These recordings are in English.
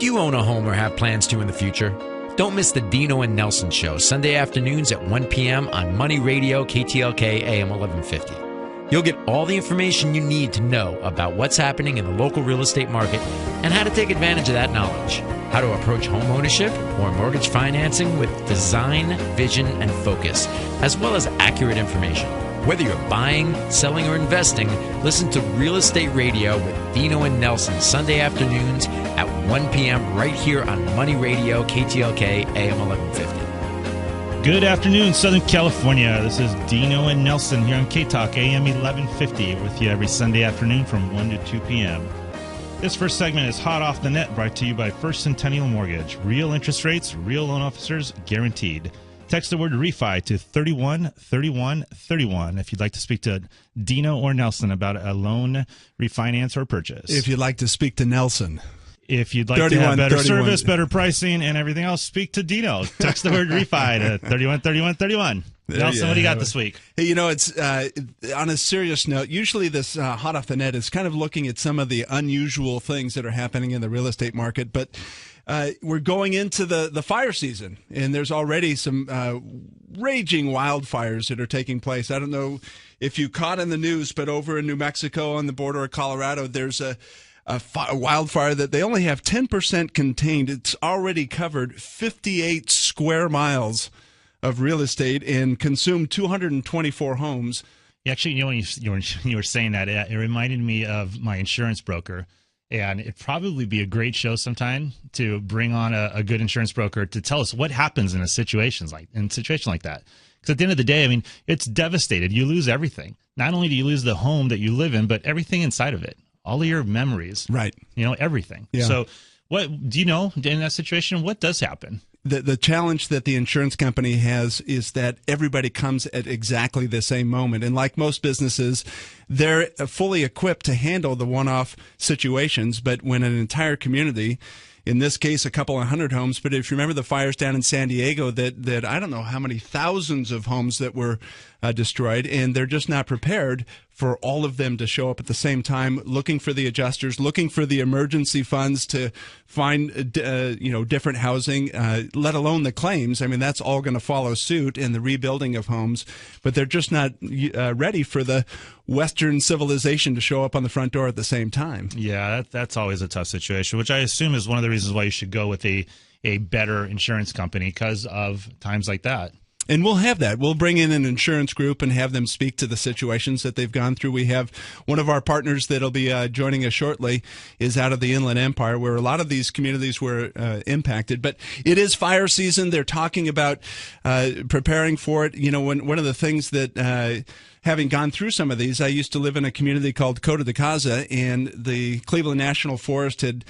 Do you own a home or have plans to in the future? Don't miss the Dino and Nelson Show, Sunday afternoons at 1 p.m. on Money Radio, KTLK, AM 1150. You'll get all the information you need to know about what's happening in the local real estate market and how to take advantage of that knowledge. How to approach home ownership or mortgage financing with design, vision, and focus, as well as accurate information. Whether you're buying, selling, or investing, listen to Real Estate Radio with Dino and Nelson Sunday afternoons at 1 p.m. right here on Money Radio, KTLK, AM 1150. Good afternoon, Southern California. This is Dino and Nelson here on K-Talk, AM 1150, with you every Sunday afternoon from 1 to 2 p.m. This first segment is Hot Off the Net, brought to you by First Centennial Mortgage. Real interest rates, real loan officers, guaranteed. Text the word REFI to 313131 if you'd like to speak to Dino or Nelson about a loan, refinance, or purchase. If you'd like to speak to Nelson. If you'd like to have better service, better pricing, and everything else, speak to Dino. Text the word REFI to 313131. Nelson, what do you got this week? Hey, you know, it's on a serious note. Usually this Hot Off the Net is kind of looking at some of the unusual things that are happening in the real estate market, but we're going into the fire season, and there's already some raging wildfires that are taking place. I don't know if you caught in the news, but over in New Mexico on the border of Colorado, there's a wildfire that they only have 10% contained. It's already covered 58 square miles of real estate and consumed 224 homes. Actually, you know, when you were saying that, it reminded me of my insurance broker. And it'd probably be a great show sometime to bring on a good insurance broker to tell us what happens in a situation like that. Because at the end of the day, I mean, it's devastated. You lose everything. Not only do you lose the home that you live in, but everything inside of it. All of your memories. Right. You know, everything. Yeah. So what do you know in that situation? What does happen? The challenge that the insurance company has is that everybody comes at exactly the same moment. And like most businesses, they're fully equipped to handle the one-off situations. But when an entire community, in this case, a couple of hundred homes, but if you remember the fires down in San Diego that I don't know how many thousands of homes that were destroyed, and they're just not prepared for all of them to show up at the same time, looking for the adjusters, looking for the emergency funds to find, different housing, let alone the claims. I mean, that's all going to follow suit in the rebuilding of homes, but they're just not ready for the Western civilization to show up on the front door at the same time. Yeah, that's always a tough situation, which I assume is one of the reasons why you should go with a better insurance company because of times like that. And we'll have that. We'll bring in an insurance group and have them speak to the situations that they've gone through. We have one of our partners that'll be joining us shortly is out of the Inland Empire, where a lot of these communities were impacted. But it is fire season. They're talking about preparing for it. You know, one of the things that having gone through some of these, I used to live in a community called Coto de Caza, and the Cleveland National Forest had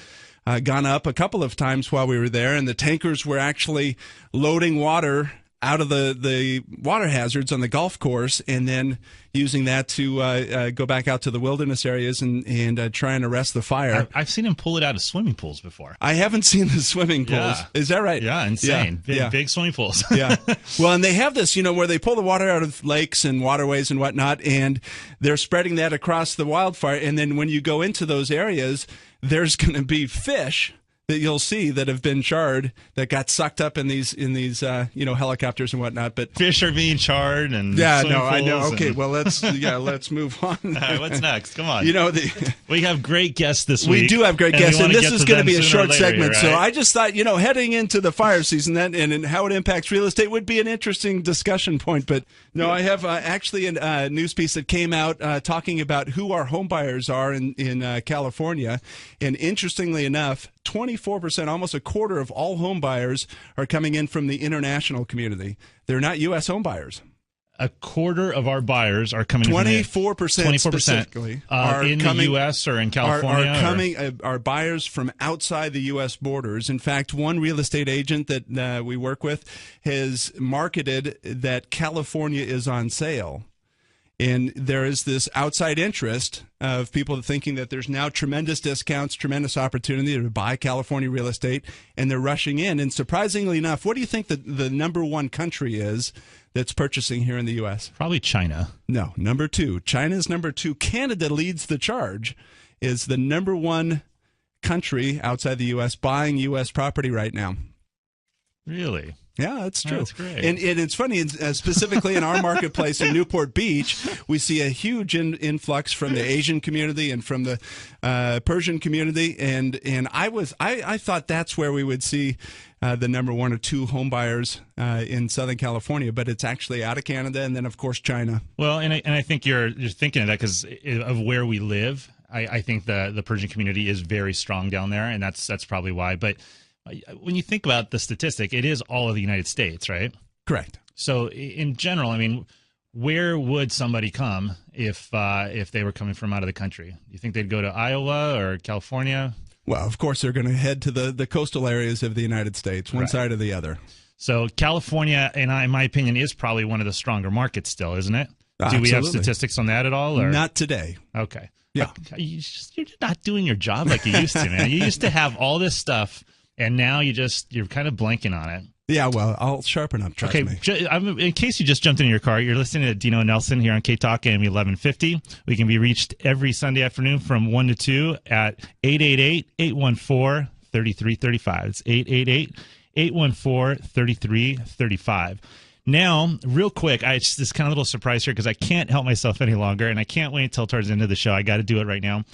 gone up a couple of times while we were there, and the tankers were actually loading water out of the water hazards on the golf course, and then using that to go back out to the wilderness areas and try and arrest the fire. I've seen him pull it out of swimming pools before. I haven't seen the swimming pools. Yeah. Is that right? Yeah, insane. Big swimming pools. Yeah. Well, and they have this, where they pull the water out of lakes and waterways and whatnot, and they're spreading that across the wildfire. And then when you go into those areas, there's going to be fish that you'll see that have been charred that got sucked up in these helicopters and whatnot. But fish are being charred and I know. Okay, well let's move on. All right, what's next? Come on. We have great guests this week. We do have great guests, and this is going to be a short segment. Right? So I just thought, heading into the fire season and how it impacts real estate would be an interesting discussion point. But no, I have actually a news piece that came out talking about who our home buyers are in California, and interestingly enough, 24%, almost a quarter of all home buyers are coming in from the international community. They're not U.S. home buyers. A quarter of our buyers are coming 24% specifically are in the U.S. or in California? Are buyers from outside the U.S. borders. In fact, one real estate agent that we work with has marketed that California is on sale. And there is this outside interest of people thinking that there's now tremendous discounts, tremendous opportunity to buy California real estate, and they're rushing in. And surprisingly enough, what do you think the number one country is that's purchasing here in the U.S.? Probably China. No, number two. China's number two. Canada leads the charge, is the number one country outside the U.S. buying U.S. property right now. Really? Yeah, that's true. That's great. And it's funny, specifically in our marketplace in Newport Beach, we see a huge influx from the Asian community and from the Persian community. And I thought that's where we would see the number one or two home buyers in Southern California, but it's actually out of Canada and then, of course, China. Well, and I think you're thinking of that because of where we live. I think the Persian community is very strong down there, and that's probably why. But when you think about the statistic, it is all of the United States, right? Correct. So in general, I mean, where would somebody come if they were coming from out of the country? You think they'd go to Iowa or California? Well, of course, they're going to head to the coastal areas of the United States, one side or the other. So California, in my opinion, is probably one of the stronger markets still, isn't it? Absolutely. Do we have statistics on that at all? Or? Not today. Okay. Yeah. You're not doing your job like you used to, man. You used to have all this stuff, and now you're kind of blanking on it. Yeah, well, I'll sharpen up, trust me. In case you just jumped into your car, you're listening to Dino and Nelson here on K-Talk AM 1150. We can be reached every Sunday afternoon from 1 to 2 at 888-814-3335. It's 888-814-3335. Now, real quick, it's this kind of little surprise here because I can't help myself any longer, and I can't wait until towards the end of the show. I got to do it right now.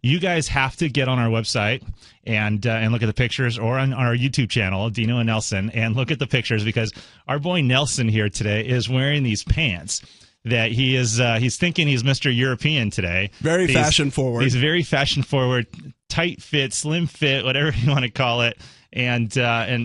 You guys have to get on our website and look at the pictures, or on our YouTube channel, Dino and Nelson, and look at the pictures because our boy Nelson here today is wearing these pants that he's thinking he's Mr. European today. Very fashion forward. He's very fashion forward, tight fit, slim fit, whatever you want to call it. And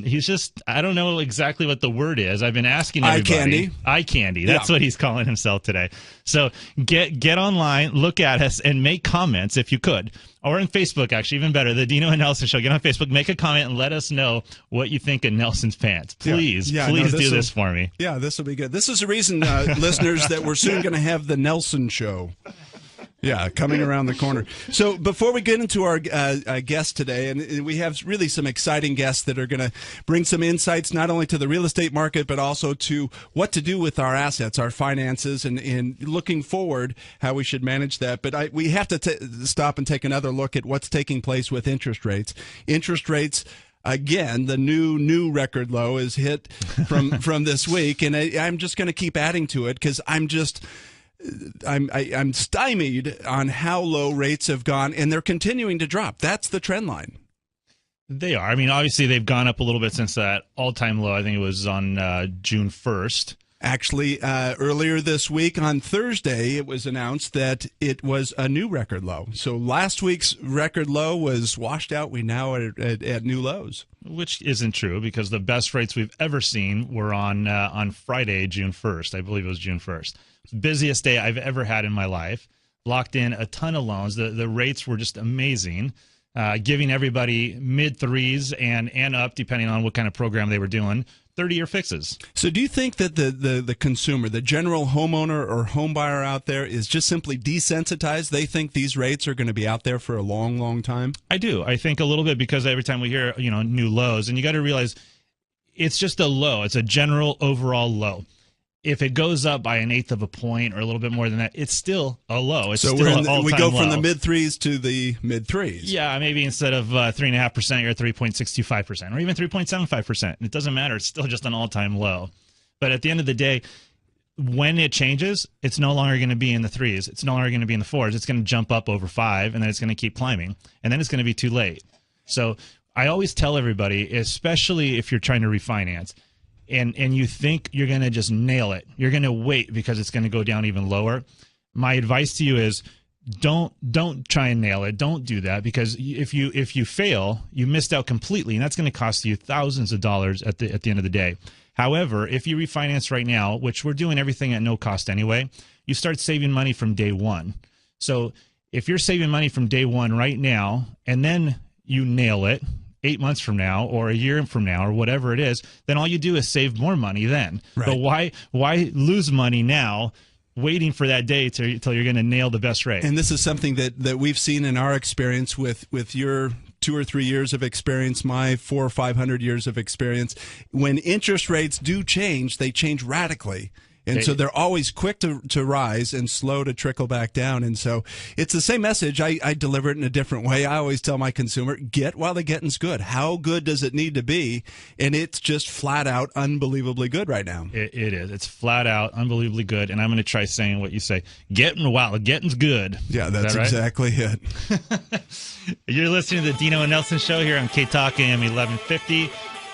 he's just, I don't know exactly what the word is. I've been asking everybody. Eye candy. That's what he's calling himself today. So get online, look at us, and make comments if you could. Or on Facebook, actually, even better, the Dino and Nelson Show. Get on Facebook, make a comment, and let us know what you think of Nelson's pants. Please, please do this for me. Yeah, this will be good. This is the reason, listeners, that we're soon going to have the Nelson Show. Yeah, coming around the corner. So before we get into our guest today, and we have really some exciting guests that are going to bring some insights not only to the real estate market, but also to what to do with our assets, our finances, and looking forward, how we should manage that. But we have to stop and take another look at what's taking place with interest rates. Interest rates, again, the new record low is hit from this week, and I'm just going to keep adding to it because I'm stymied on how low rates have gone, and they're continuing to drop. That's the trend line. They are. I mean, obviously, they've gone up a little bit since that all-time low. I think it was on June 1st. Actually, earlier this week on Thursday, it was announced that it was a new record low. So last week's record low was washed out. We now are at new lows. Which isn't true because the best rates we've ever seen were on Friday, June 1st. I believe it was June 1st. Busiest day I've ever had in my life. Locked in a ton of loans. The rates were just amazing, giving everybody mid-threes and up, depending on what kind of program they were doing, 30-year fixes. So do you think that the consumer, the general homeowner or home buyer out there is just simply desensitized? They think these rates are going to be out there for a long, long time? I do. I think a little bit because every time we hear, new lows, and you got to realize it's just a low. It's a general overall low. If it goes up by 1/8 of a point or a little bit more than that, it's still a low. It's so still an all-time we go from low. the mid-threes to the mid-threes. Yeah, maybe instead of 3.5%, you're 3.625%, or even 3.75%. It doesn't matter. It's still just an all-time low. But at the end of the day, when it changes, it's no longer going to be in the threes. It's no longer going to be in the fours. It's going to jump up over 5, and then it's going to keep climbing. And then it's going to be too late. So I always tell everybody, especially if you're trying to refinance, and you think you're going to just nail it, you're going to wait because it's going to go down even lower. My advice to you is don't try and nail it. Don't do that because if you fail, you missed out completely, and that's going to cost you thousands of dollars at the end of the day. However, if you refinance right now, which we're doing everything at no cost anyway, you start saving money from day one. So if you're saving money from day one right now, and then you nail it 8 months from now or a year from now or whatever it is, then all you do is save more money then. Right. But why lose money now waiting for that day till you're going to nail the best rate? And this is something that we've seen in our experience with your 2 or 3 years of experience, my 400 or 500 years of experience. When interest rates do change, they change radically. And so they're always quick to rise and slow to trickle back down. And so it's the same message. I deliver it in a different way. I always tell my consumer, get while the getting's good. How good does it need to be? And it's just flat out unbelievably good right now. It is. It's flat out unbelievably good. And I'm going to try saying what you say. Getting while the getting's good. Yeah, that's right? exactly it. You're listening to the Dino and Nelson Show here on K-Talk AM 1150.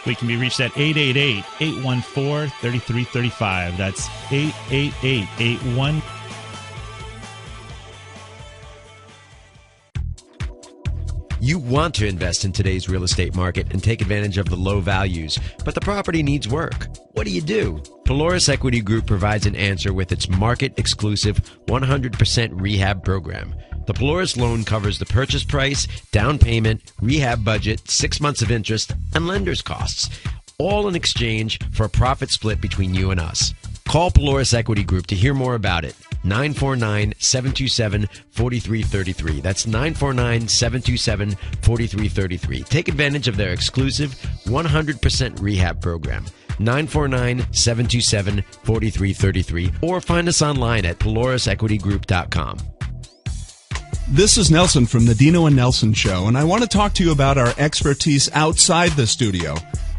We can be reached at 888-814-3335. That's 888-81. You want to invest in today's real estate market and take advantage of the low values, but the property needs work. What do you do? Polaris Equity Group provides an answer with its market-exclusive 100% rehab program. The Polaris loan covers the purchase price, down payment, rehab budget, 6 months of interest, and lender's costs, all in exchange for a profit split between you and us. Call Polaris Equity Group to hear more about it. 949-727-4333. That's 949-727-4333. Take advantage of their exclusive 100% rehab program. 949-727-4333. Or find us online at polarisequitygroup.com. This is Nelson from the Dino and Nelson Show, and I want to talk to you about our expertise outside the studio.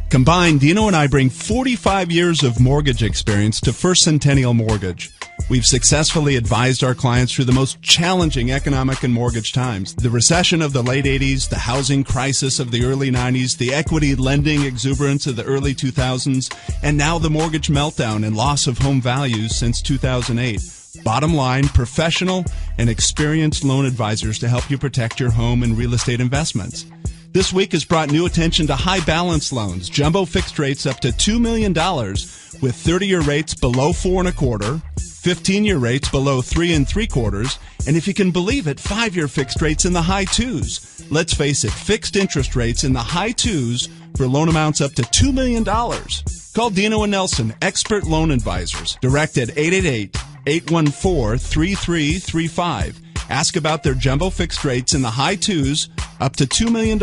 Combined, Dino and I bring 45 years of mortgage experience to First Centennial Mortgage. We've successfully advised our clients through the most challenging economic and mortgage times. The recession of the late 80s, the housing crisis of the early 90s, the equity lending exuberance of the early 2000s, and now the mortgage meltdown and loss of home values since 2008. Bottom line, professional and experienced loan advisors to help you protect your home and real estate investments. This week has brought new attention to high balance loans, jumbo fixed rates up to $2 million with 30-year rates below 4.25%, 15-year rates below 3.75%, and if you can believe it, 5-year fixed rates in the high 2s. Let's face it, fixed interest rates in the high 2s for loan amounts up to $2 million. Call Dino and Nelson, expert loan advisors, direct at 888-814-3335. Ask about their jumbo fixed rates in the high 2s up to $2 million.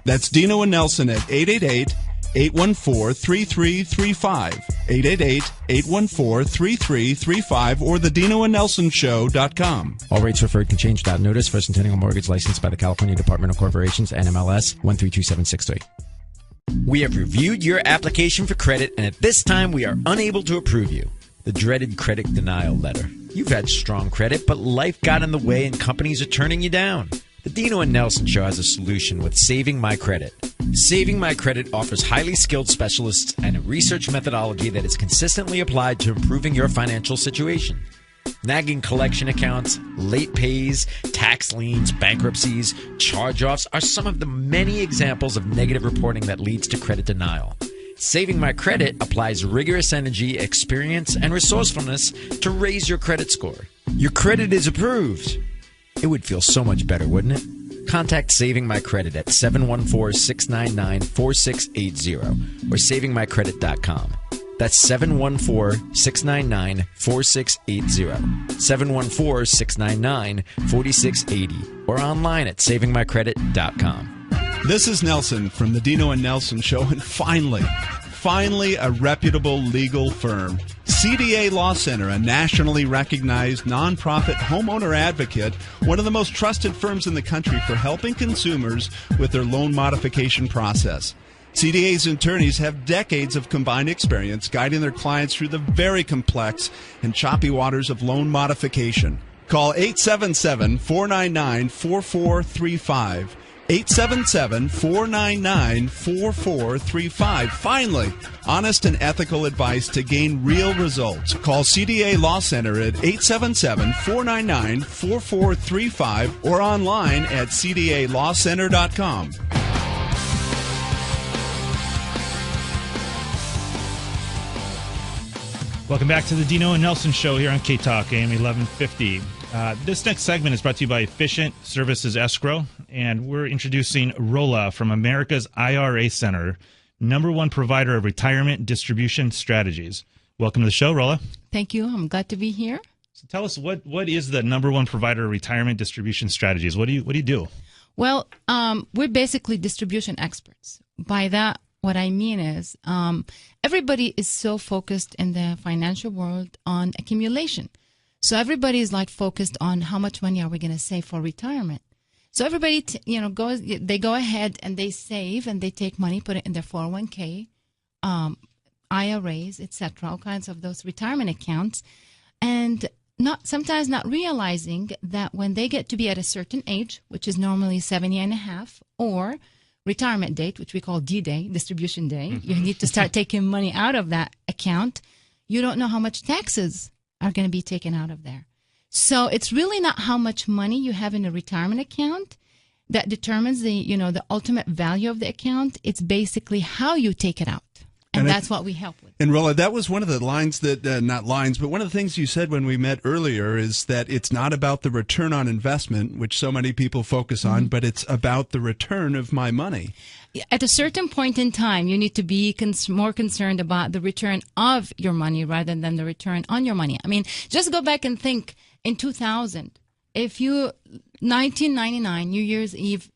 That's Dino and Nelson at 888-814-3335. 888-814-3335 or the DinoandNelsonShow.com. All rates referred can change without notice. First Centennial Mortgage licensed by the California Department of Corporations, NMLS 132763. We have reviewed your application for credit, and at this time we are unable to approve you. The dreaded credit denial letter. You've had strong credit, but life got in the way and companies are turning you down. The Dino and Nelson Show has a solution with Saving My Credit. Saving My Credit offers highly skilled specialists and a research methodology that is consistently applied to improving your financial situation. Nagging collection accounts, late pays, tax liens, bankruptcies, charge-offs are some of the many examples of negative reporting that leads to credit denial. Saving My Credit applies rigorous energy, experience, and resourcefulness to raise your credit score. Your credit is approved. It would feel so much better, wouldn't it? Contact Saving My Credit at 714-699-4680 or savingmycredit.com. That's 714-699-4680. 714-699-4680 or online at savingmycredit.com. This is Nelson from the Dino and Nelson Show, and finally a reputable legal firm. CDA Law Center, a nationally recognized nonprofit homeowner advocate, one of the most trusted firms in the country for helping consumers with their loan modification process. CDA's attorneys have decades of combined experience guiding their clients through the very complex and choppy waters of loan modification. Call 877-499-4435. 877-499-4435. Finally, honest and ethical advice to gain real results. Call CDA Law Center at 877-499-4435 or online at cdalawcenter.com. Welcome back to the Dino and Nelson Show here on K-Talk AM 1150. This next segment is brought to you by Efficient Services Escrow, and we're introducing Rola from America's IRA Center, #1 provider of retirement distribution strategies. Welcome to the show, Rola. Thank you. I'm glad to be here. So tell us, what is the #1 provider of retirement distribution strategies? What do you do? Well, we're basically distribution experts. By that, What I mean is, everybody is so focused in the financial world on accumulation. So everybody is like focused on how much money are we going to save for retirement. So everybody, they go ahead and they save and they take money, put it in their 401k, IRAs, etc., all kinds of those retirement accounts, and sometimes not realizing that when they get to be at a certain age, which is normally 70 and a half, or retirement date, which we call D-Day, distribution day, you need to start taking money out of that account. You don't know how much taxes are going to be taken out of there. So it's really not how much money you have in a retirement account that determines the ultimate value of the account. It's basically how you take it out. And that's what we help with. And Rola, that was one of the lines that, not lines, but one of the things you said when we met earlier is that it's not about the return on investment, which so many people focus on, but it's about the return of my money. At a certain point in time, you need to be more concerned about the return of your money rather than the return on your money. I mean, just go back and think in 2000, 1999, New Year's Eve,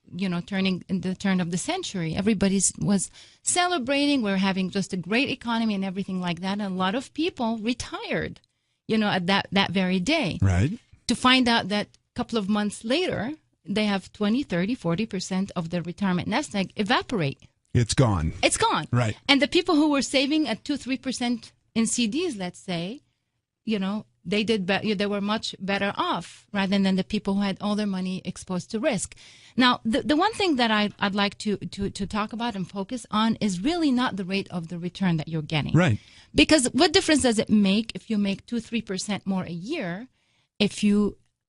turning in the turn of the century, everybody was celebrating. We're having just a great economy and everything like that. And a lot of people retired, at that very day. Right. To find out that a couple of months later, they have 20, 30, 40% of their retirement nest egg evaporate. It's gone. It's gone. Right. And the people who were saving at 2-3% in CDs, let's say, they were much better off rather than the people who had all their money exposed to risk. Now, the one thing that I'd like to talk about and focus on is really not the rate of the return that you're getting. Right. Because what difference does it make if you make 2-3% more a year if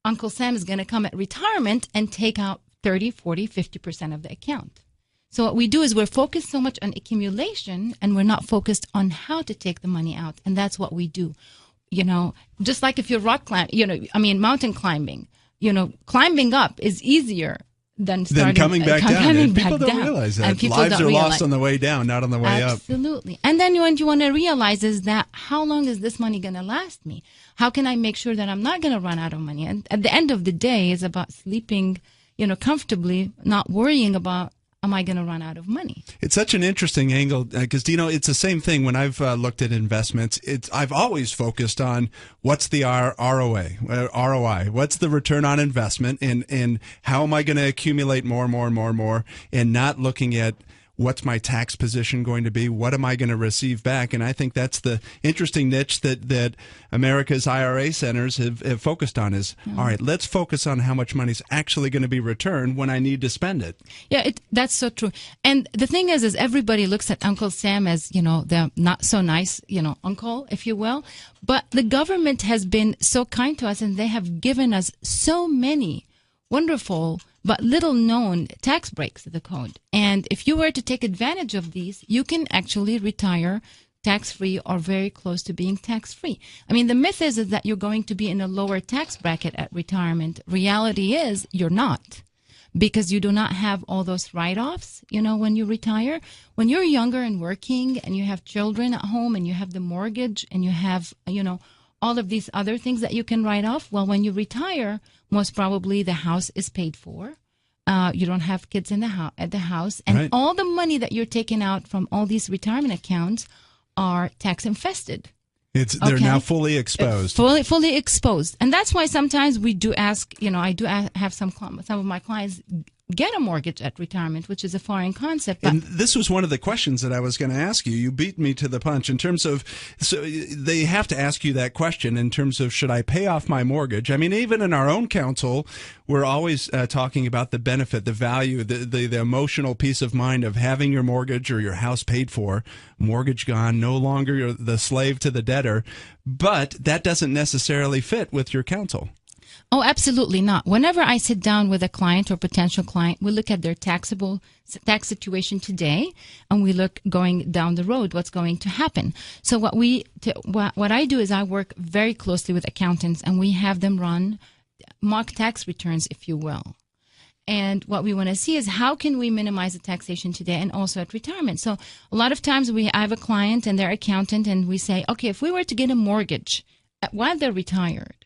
Uncle Sam is going to come at retirement and take out 30, 40, 50% of the account? So what we do is we're focused so much on accumulation and we're not focused on how to take the money out. And that's what we do. Just like if you're mountain climbing, climbing up is easier than coming back down. And people don't realize that. Lives are lost on the way down, not on the way up. Absolutely. And then what you want to realize is that how long is this money going to last me? How can I make sure that I'm not going to run out of money? And at the end of the day, it's about sleeping, comfortably, not worrying about, am I going to run out of money? It's such an interesting angle because, it's the same thing when I've looked at investments. I've always focused on what's the ROI, what's the return on investment, and how am I going to accumulate more, and not looking at what's my tax position going to be, what am I going to receive back. And I think that's the interesting niche that America's IRA centers have focused on is, all right, let's focus on how much money's actually going to be returned when I need to spend it. Yeah, that's so true. And the thing is everybody looks at Uncle Sam as, the not so nice, uncle, if you will. But the government has been so kind to us and they have given us so many wonderful but little known tax breaks of the code. And if you were to take advantage of these, you can actually retire tax-free or very close to being tax-free. I mean, the myth is that you're going to be in a lower tax bracket at retirement. Reality is you're not, because you do not have all those write-offs, when you retire. When you're younger and working and you have children at home and you have the mortgage and you have, all of these other things that you can write off, well, when you retire, most probably the house is paid for. You don't have kids at the house. And right. All the money that you're taking out from all these retirement accounts are tax infested. They're now fully exposed. Fully exposed. And that's why sometimes we do ask, I do have some of my clients get a mortgage at retirement, which is a foreign concept. But and this was one of the questions that I was going to ask you. You beat me to the punch in terms of, so they have to ask you that question in terms of, should I pay off my mortgage? I mean, even in our own counsel, we're always talking about the benefit, the value, the emotional peace of mind of having your mortgage or your house paid for, mortgage gone, no longer you're the slave to the debtor. But that doesn't necessarily fit with your counsel. Oh, absolutely not. Whenever I sit down with a client or potential client, we look at their tax situation today, and we look going down the road, what's going to happen. So what I do is I work very closely with accountants, and we have them run mock tax returns, if you will. And what we want to see is how can we minimize the taxation today and also at retirement. So a lot of times I have a client and their accountant, and we say, okay, if we were to get a mortgage while they're retired,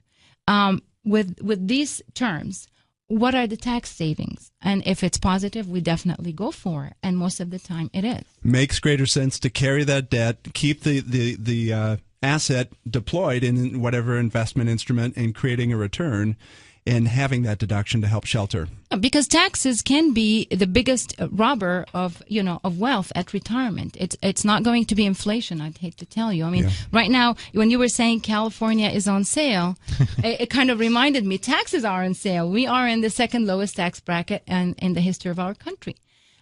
with these terms, what are the tax savings? And if it's positive, we definitely go for it. And most of the time it is. Makes greater sense to carry that debt, keep the asset deployed in whatever investment instrument and creating a return and having that deduction to help shelter. Because taxes can be the biggest robber of wealth at retirement. It's not going to be inflation, I'd hate to tell you. I mean, right now, when you were saying California is on sale, it kind of reminded me taxes are on sale. We are in the second lowest tax bracket in the history of our country.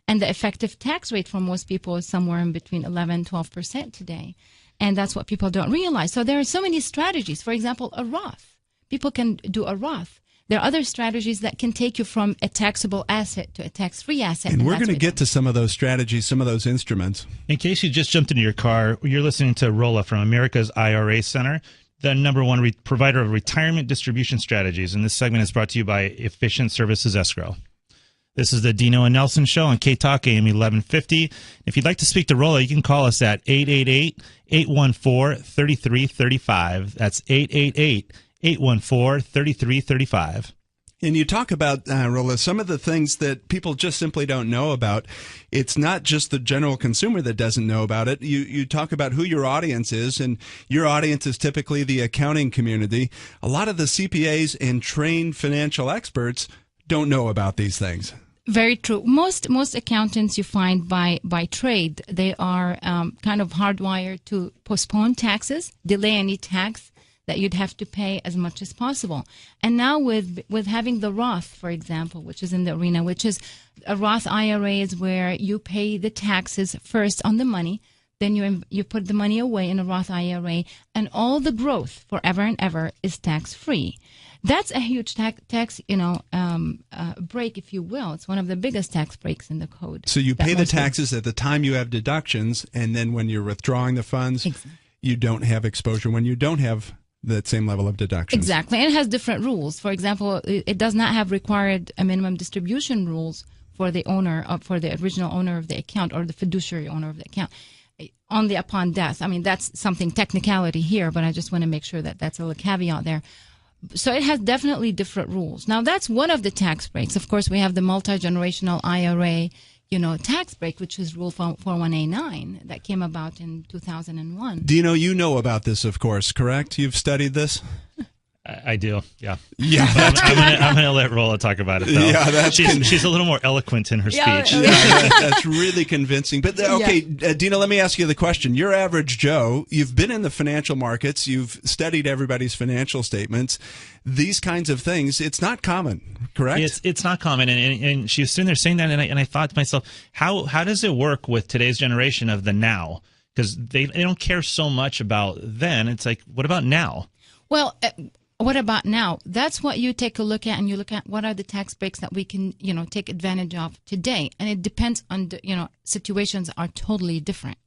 And the effective tax rate for most people is somewhere in between 11-12% today. And that's what people don't realize. So there are so many strategies. For example, a Roth. People can do a Roth. There are other strategies that can take you from a taxable asset to a tax-free asset. And we're going to get to some of those strategies, some of those instruments. In case you just jumped into your car, you're listening to Rola from America's IRA Center, the number one provider of retirement distribution strategies. And this segment is brought to you by Efficient Services Escrow. This is the Dino and Nelson Show on K-Talk AM 1150. If you'd like to speak to Rola, you can call us at 888-814-3335. That's 888-814-3335. And you talk about, Rola, some of the things that people just simply don't know about. It's not just the general consumer that doesn't know about it. You talk about who your audience is, and your audience is typically the accounting community. A lot of the CPAs and trained financial experts don't know about these things. Very true. Most accountants you find by trade, they are kind of hardwired to postpone taxes, delay any tax that you'd have to pay as much as possible. And now with having the Roth, for example, which is in the arena, which is a Roth IRA is where you pay the taxes first on the money, then you put the money away in a Roth IRA, and all the growth forever and ever is tax-free. That's a huge tax break, if you will. It's one of the biggest tax breaks in the code. So you pay the taxes at the time you have deductions, and then when you're withdrawing the funds, you don't have exposure when you don't have that same level of deductions. Exactly. And it has different rules. For example, it does not have required minimum distribution rules for the owner, for the original owner of the account or the fiduciary owner of the account. Only upon death. I mean, that's something technicality here, but I just want to make sure that that's a little caveat there. So it has definitely different rules. Now, that's one of the tax breaks. Of course, we have the multi-generational IRA, tax break, which is Rule 41A9 that came about in 2001. Dino, you know about this, of course, correct? You've studied this? I do, yeah. Yeah, I'm going to let Rola talk about it, though. Yeah, she's a little more eloquent in her speech. Yeah, that's really convincing. But okay, Dino, let me ask you the question. Your average Joe, you've been in the financial markets, you've studied everybody's financial statements. These kinds of things, it's not common, correct? It's not common, and she was sitting there saying that, and I thought to myself, how does it work with today's generation of the now? Because they don't care so much about then. It's like, what about now? Well, what about now? That's what you take a look at, and you look at what are the tax breaks that we can, take advantage of today. And it depends on, situations are totally different.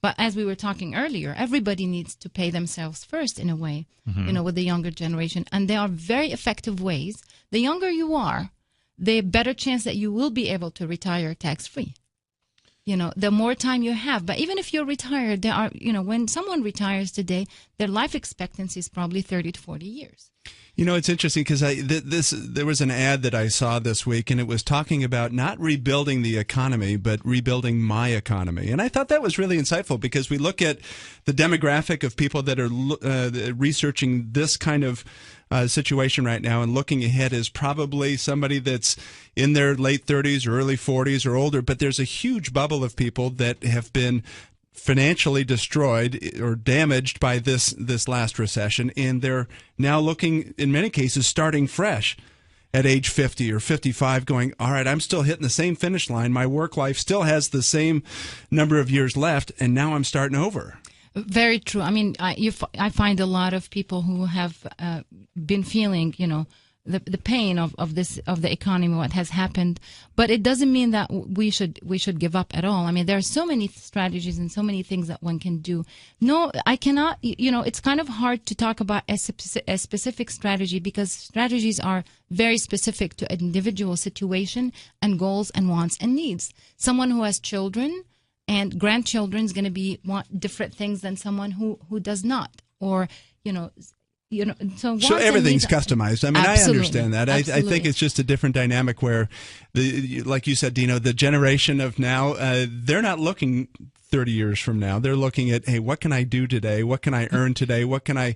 But as we were talking earlier, everybody needs to pay themselves first in a way, with the younger generation. And there are very effective ways. The younger you are, the better chance that you will be able to retire tax-free. The more time you have. But even if you're retired, there are, when someone retires today, their life expectancy is probably 30 to 40 years. It's interesting because there was an ad that I saw this week, and it was talking about not rebuilding the economy, but rebuilding my economy. And I thought that was really insightful because we look at the demographic of people that are researching this kind of situation right now, and looking ahead is probably somebody that's in their late 30s or early 40s or older. But there's a huge bubble of people that have been financially destroyed or damaged by this last recession, and they're now looking, in many cases, starting fresh at age 50 or 55, going, all right, I'm still hitting the same finish line. My work life still has the same number of years left, and now I'm starting over. Very true. I mean, I find a lot of people who have been feeling, the pain of the economy, what has happened, but it doesn't mean that we should give up at all. I mean, there are so many strategies and so many things that one can do. No, I cannot. It's kind of hard to talk about a specific strategy because strategies are very specific to an individual situation and goals and wants and needs. Someone who has children and grandchildren is going to want different things than someone who does not, or So everything's customized. I mean, Absolutely. I understand that. I think it's just a different dynamic where, like you said, Dino, the generation of now, they're not looking 30 years from now. They're looking at, hey, what can I do today? What can I earn today? What can I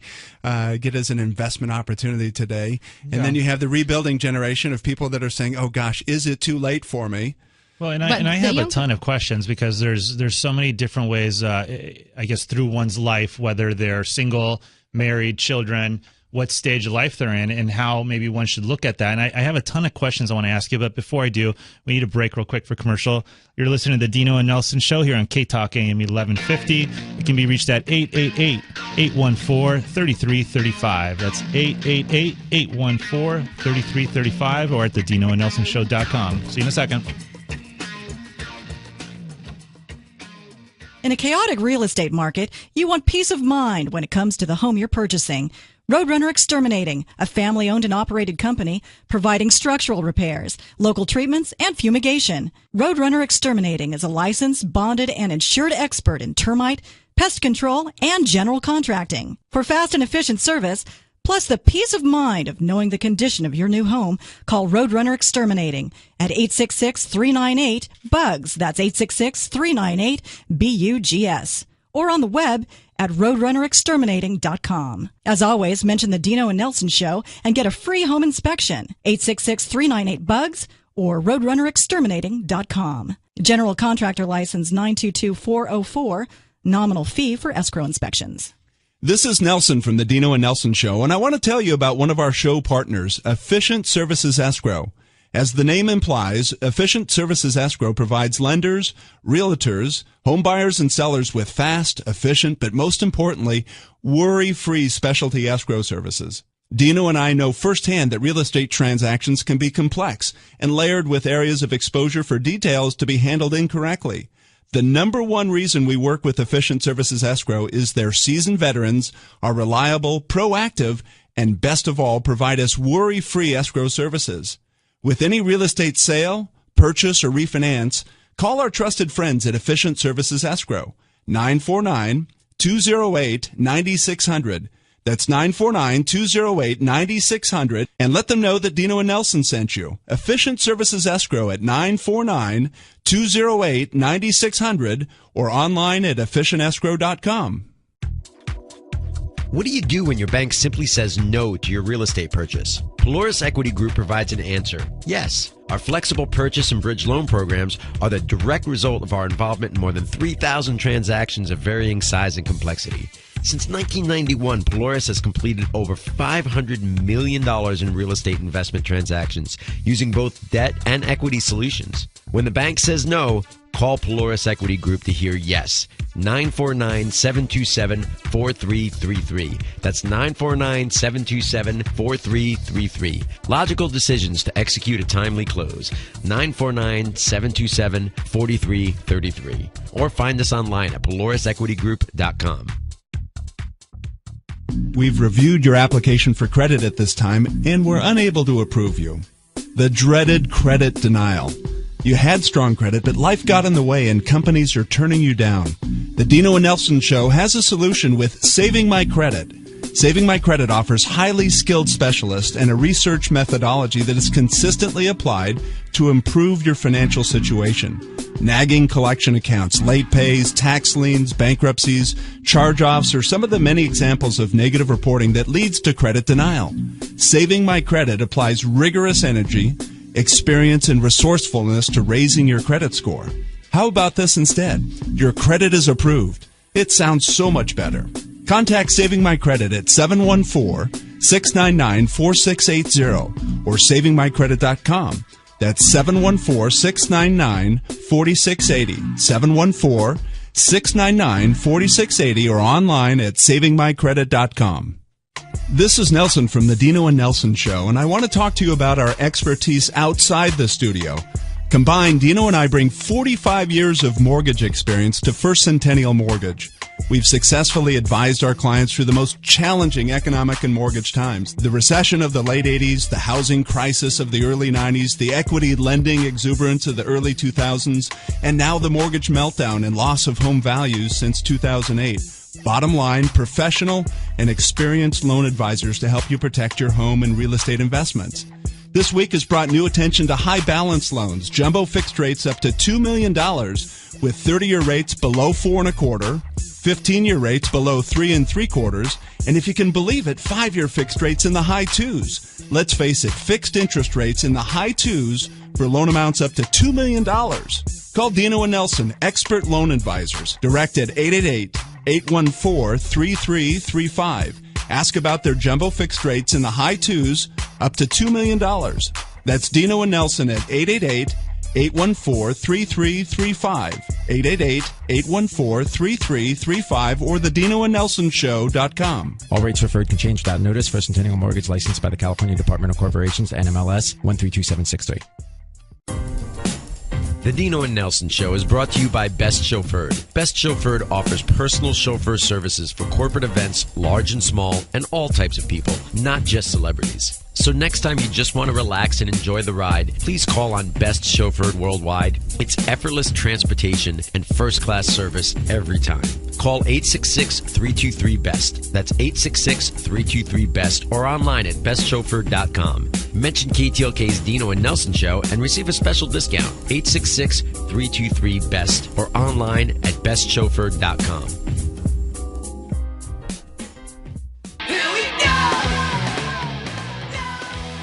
get as an investment opportunity today? And then you have the rebuilding generation of people that are saying, oh, gosh, is it too late for me? Well, and I have a ton of questions because there's so many different ways, I guess, through one's life, whether they're single, married, children, what stage of life they're in, and how maybe one should look at that. And I have a ton of questions I want to ask you, but before I do, we need a break real quick for commercial. You're listening to the Dino and Nelson Show here on K-Talk AM 1150. It can be reached at 888-814-3335. That's 888-814-3335 or at the DinoandNelsonShow.com. See you in a second. In a chaotic real estate market, you want peace of mind when it comes to the home you're purchasing. Roadrunner Exterminating, a family-owned and operated company providing structural repairs, local treatments, and fumigation. Roadrunner Exterminating is a licensed, bonded, and insured expert in termite, pest control, and general contracting. For fast and efficient service, plus the peace of mind of knowing the condition of your new home, call Roadrunner Exterminating at 866-398-BUGS. That's 866-398-BUGS. Or on the web at roadrunnerexterminating.com. As always, mention the Dino and Nelson Show and get a free home inspection. 866-398-BUGS or roadrunnerexterminating.com. General Contractor License 922404. Nominal fee for escrow inspections. This is Nelson from the Dino and Nelson Show, and I want to tell you about one of our show partners, Efficient Services Escrow. As the name implies, Efficient Services Escrow provides lenders, realtors, home buyers, and sellers with fast, efficient, but most importantly, worry-free specialty escrow services. Dino and I know firsthand that real estate transactions can be complex and layered with areas of exposure for details to be handled incorrectly. The number one reason we work with Efficient Services Escrow is their seasoned veterans are reliable, proactive, and best of all, provide us worry-free escrow services. With any real estate sale, purchase, or refinance, call our trusted friends at Efficient Services Escrow, 949-208-9600. That's 949-208-9600, and let them know that Dino and Nelson sent you. Efficient Services Escrow at 949-208-9600 or online at efficientescrow.com. What do you do when your bank simply says no to your real estate purchase? Polaris Equity Group provides an answer. Yes. Our flexible purchase and bridge loan programs are the direct result of our involvement in more than 3,000 transactions of varying size and complexity. Since 1991, Polaris has completed over $500 million in real estate investment transactions using both debt and equity solutions. When the bank says no, call Polaris Equity Group to hear yes. 949-727-4333. That's 949-727-4333. Logical decisions to execute a timely close. 949-727-4333. Or find us online at polarisequitygroup.com. We've reviewed your application for credit at this time, and we're unable to approve you. The dreaded credit denial. You had strong credit, but life got in the way and companies are turning you down. The Dino and Nelson Show has a solution with Saving My Credit. Saving My Credit offers highly skilled specialists and a research methodology that is consistently applied to improve your financial situation. Nagging collection accounts, late pays, tax liens, bankruptcies, charge-offs are some of the many examples of negative reporting that leads to credit denial. Saving My Credit applies rigorous energy, experience, and resourcefulness to raising your credit score. How about this instead? Your credit is approved. It sounds so much better. Contact Saving My Credit at 714-699-4680 or savingmycredit.com. That's 714-699-4680. 714-699-4680 or online at savingmycredit.com. This is Nelson from the Dino and Nelson Show, and I want to talk to you about our expertise outside the studio. Combined, Dino and I bring 45 years of mortgage experience to First Centennial Mortgage. We've successfully advised our clients through the most challenging economic and mortgage times. The recession of the late 80s, the housing crisis of the early 90s, the equity lending exuberance of the early 2000s, and now the mortgage meltdown and loss of home values since 2008. Bottom line, professional and experienced loan advisors to help you protect your home and real estate investments. This week has brought new attention to high balance loans, jumbo fixed rates up to $2 million with 30-year rates below 4.25%, 15-year rates below 3.75%, and if you can believe it, 5-year fixed rates in the high 2s. Let's face it, fixed interest rates in the high 2s for loan amounts up to $2 million. Call Dino and Nelson, expert loan advisors, direct at 888-814-3335. Ask about their jumbo fixed rates in the high 2s up to $2 million. That's Dino and Nelson at 888-814-3335. 888-814-3335 or the DinoandNelsonShow.com. All rates referred can change without notice. First Centennial Mortgage licensed by the California Department of Corporations, NMLS 132763. The Dino and Nelson Show is brought to you by Best Chauffeured. Best Chauffeured offers personal chauffeur services for corporate events, large and small, and all types of people, not just celebrities. So next time you just want to relax and enjoy the ride, please call on Best Chauffeured Worldwide. It's effortless transportation and first-class service every time. Call 866-323-BEST. That's 866-323-BEST or online at bestchauffeured.com. Mention KTLK's Dino and Nelson Show and receive a special discount. 866-323-BEST or online at bestchauffeured.com.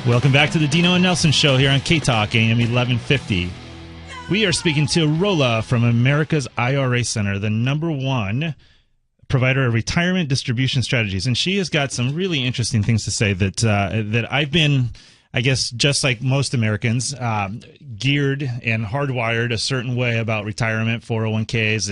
Welcome back to the Dino and Nelson Show here on K-Talk, AM 1150. We are speaking to Rola from America's IRA Center, the #1 provider of retirement distribution strategies. And she has got some really interesting things to say that I've been, I guess, just like most Americans, geared and hardwired a certain way about retirement, 401ks,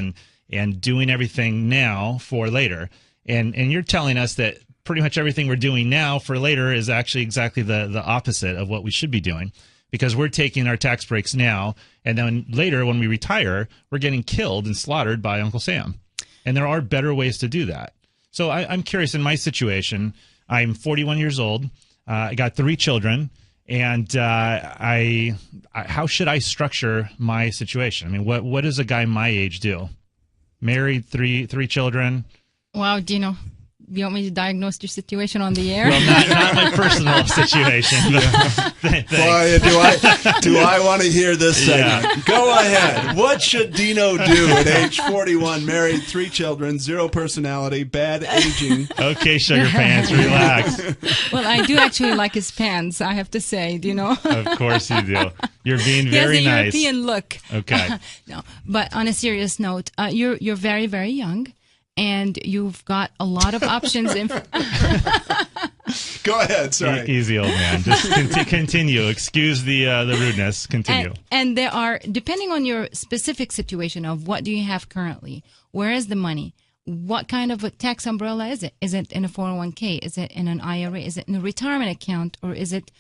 and doing everything now for later. And you're telling us that pretty much everything we're doing now for later is actually exactly the opposite of what we should be doing, because we're taking our tax breaks now, and then later when we retire, we're getting killed and slaughtered by Uncle Sam. And there are better ways to do that. So I'm curious, in my situation, I'm 41 years old, I got 3 children, and how should I structure my situation? I mean, what does a guy my age do? Married, three children. Wow, Dino. You want me to diagnose your situation on the air? Well, not my personal situation. Boy, do I want to hear this segment. Yeah. Go ahead. What should Dino do at age 41, married, 3 children, 0 personality, bad aging? Okay, Sugar Pants, relax. Well, I do actually like his pants, I have to say, Dino. Of course you do. You're being very he has a nice. European look. Okay. No, but on a serious note, you're very, very young. And you've got a lot of options. Go ahead. Sorry. Easy, old man. Just continue. Excuse the rudeness. Continue. And there are, depending on your specific situation of what do you have currently, where is the money, what kind of a tax umbrella is it? Is it in a 401k? Is it in an IRA? Is it in a retirement account? Or is it,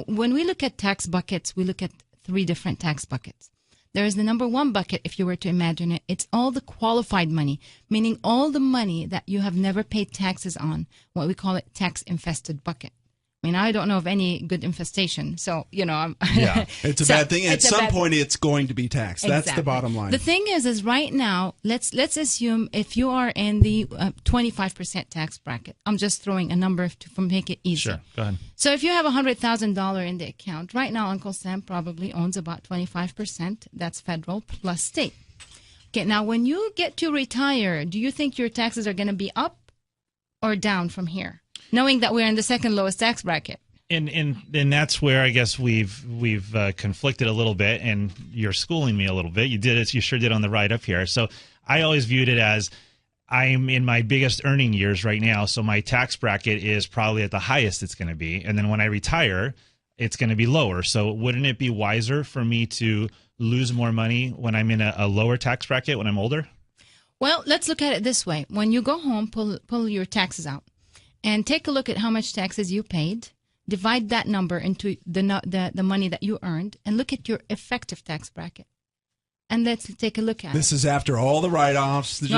when we look at tax buckets, we look at 3 different tax buckets. There is the #1 bucket, if you were to imagine it. It's all the qualified money, meaning all the money that you have never paid taxes on, what we call it tax-infested bucket. I mean, I don't know of any good infestation, so, Yeah, it's a bad thing. At some point, it's going to be taxed. Exactly. That's the bottom line. The thing is right now, let's assume if you are in the 25% tax bracket. I'm just throwing a number to make it easy. Sure, go ahead. So if you have $100,000 in the account, right now Uncle Sam probably owns about 25%. That's federal plus state. Okay, now when you get to retire, do you think your taxes are going to be up or down from here? Knowing that we're in the second lowest tax bracket. And that's where I guess we've conflicted a little bit, and you're schooling me a little bit. You sure did on the ride up here. So I always viewed it as I'm in my biggest earning years right now, so my tax bracket is probably at the highest it's going to be, and then when I retire, it's going to be lower. So wouldn't it be wiser for me to lose more money when I'm in a lower tax bracket when I'm older? Well, let's look at it this way. When you go home, pull your taxes out. And take a look at how much taxes you paid. Divide that number into the money that you earned, and look at your effective tax bracket. And let's take a look at it. This is after all the write-offs. After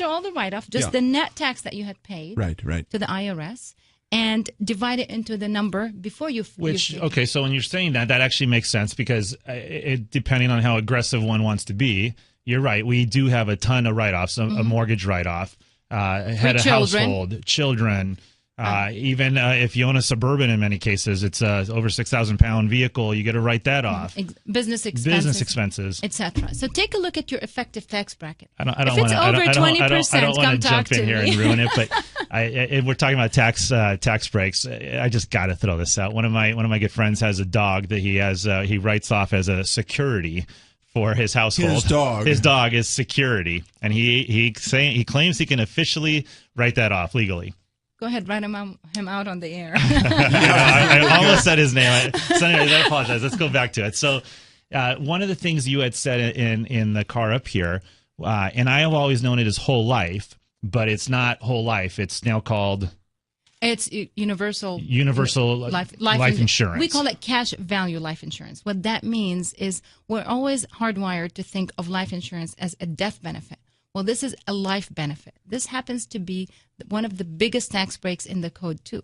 all the write-off, the net tax that you had paid, right, to the IRS, and divide it into the number before you. Okay, so when you're saying that actually makes sense, because depending on how aggressive one wants to be, you're right. We do have a ton of write-offs, a mortgage write-off. head of children. household, children. Even if you own a Suburban, in many cases, it's over 6,000-pound vehicle. You got to write that off. Business expenses, etc. So take a look at your effective tax bracket. I don't if it's over 20%, I don't want to jump in me. here and ruin it. But we're talking about tax breaks. I just got to throw this out. One of my good friends has a dog that he writes off as a security for his household. His dog is security, and he claims he can officially write that off legally. Go ahead, write him out on the air. I almost said his name. So anyways, I apologize. Let's go back to it. So one of the things you had said in the car up here, and I have always known it as whole life, but it's not whole life. It's now called... It's universal life insurance. We call it cash value life insurance. What that means is we're always hardwired to think of life insurance as a death benefit. Well, this is a life benefit. This happens to be one of the biggest tax breaks in the code, too.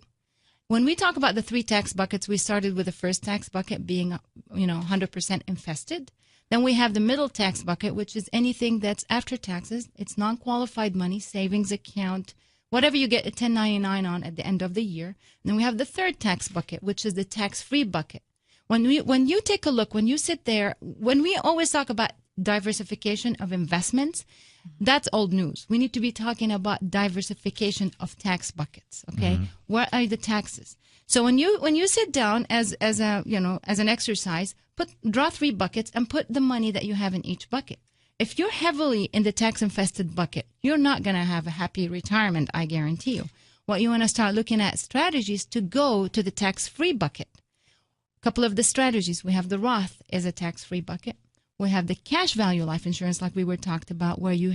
When we talk about the 3 tax buckets, we started with the first tax bucket being, 100% infested. Then we have the middle tax bucket, which is anything that's after taxes. It's non-qualified money, savings account, whatever you get a 1099 on at the end of the year. And then we have the third tax bucket, which is the tax-free bucket. When you take a look, when you sit there, when we always talk about diversification of investments, that's old news. We need to be talking about diversification of tax buckets. Okay, mm-hmm. What are the taxes? So when you sit down as an exercise, draw 3 buckets and put the money that you have in each bucket. If you're heavily in the tax infested bucket, you're not going to have a happy retirement. I guarantee you. What you want to start looking at strategies to go to the tax free bucket. A couple of the strategies we have: the Roth is a tax free bucket. We have the cash value life insurance, like we were talked about, where you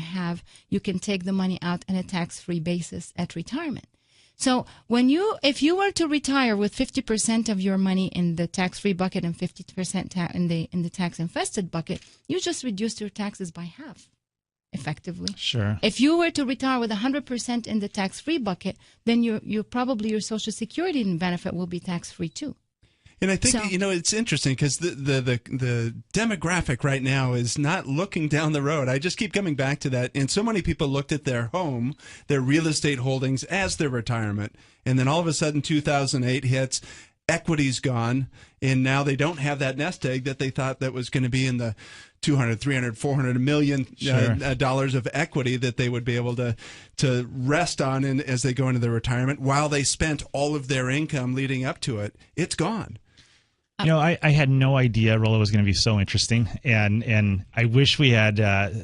can take the money out on a tax-free basis at retirement. So if you were to retire with 50% of your money in the tax-free bucket and 50% in the tax-infested bucket, you just reduced your taxes by half, effectively. Sure. If you were to retire with 100% in the tax-free bucket, then your Social Security benefit will be tax-free too. And I think, it's interesting because the demographic right now is not looking down the road. I just keep coming back to that. And so many people looked at their home, their real estate holdings as their retirement. And then all of a sudden 2008 hits, equity's gone, and now they don't have that nest egg that they thought that was going to be in the 200, 300, 400 million dollars of equity that they would be able to rest on as they go into their retirement while they spent all of their income leading up to it. It's gone. I had no idea Rola was going to be so interesting, and I wish we had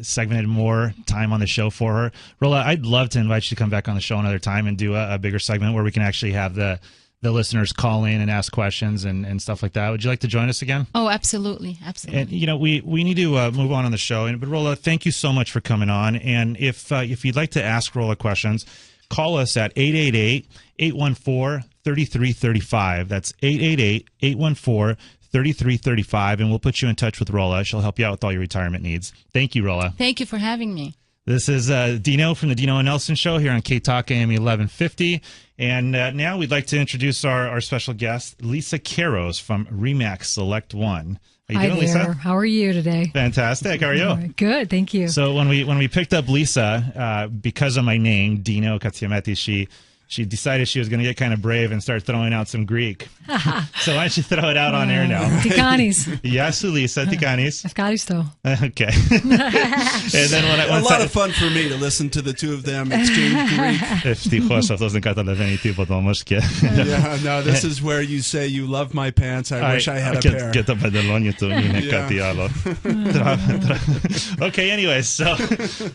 segmented more time on the show for her. Rola, I'd love to invite you to come back on the show another time and do a bigger segment where we can actually have the listeners call in and ask questions and stuff like that. Would you like to join us again? Oh, absolutely. Absolutely. And, we need to move on the show. But Rola, thank you so much for coming on. And if you'd like to ask Rola questions, call us at 888-814-3335. That's 888-814-3335, and we'll put you in touch with Rola. She'll help you out with all your retirement needs. Thank you, Rola. Thank you for having me. This is Dino from the Dino and Nelson Show here on K-Talk AM 1150. And now we'd like to introduce our special guest, Lisa Karos from RE/MAX Select One. How you doing, Lisa? How are you today? Fantastic. How are you? Good, thank you. So when we picked up Lisa, because of my name, Dino Katsiameti, she decided she was going to get kind of brave and start throwing out some Greek. So why don't you throw it out on air now? Tikanis. Yes, Lisa, Tikanis. Efkaristo. Okay. And then a lot of fun for me to listen to the two of them exchange Greek. Yeah, no, this is where you say you love my pants. I wish I had a pair. Okay, anyway, so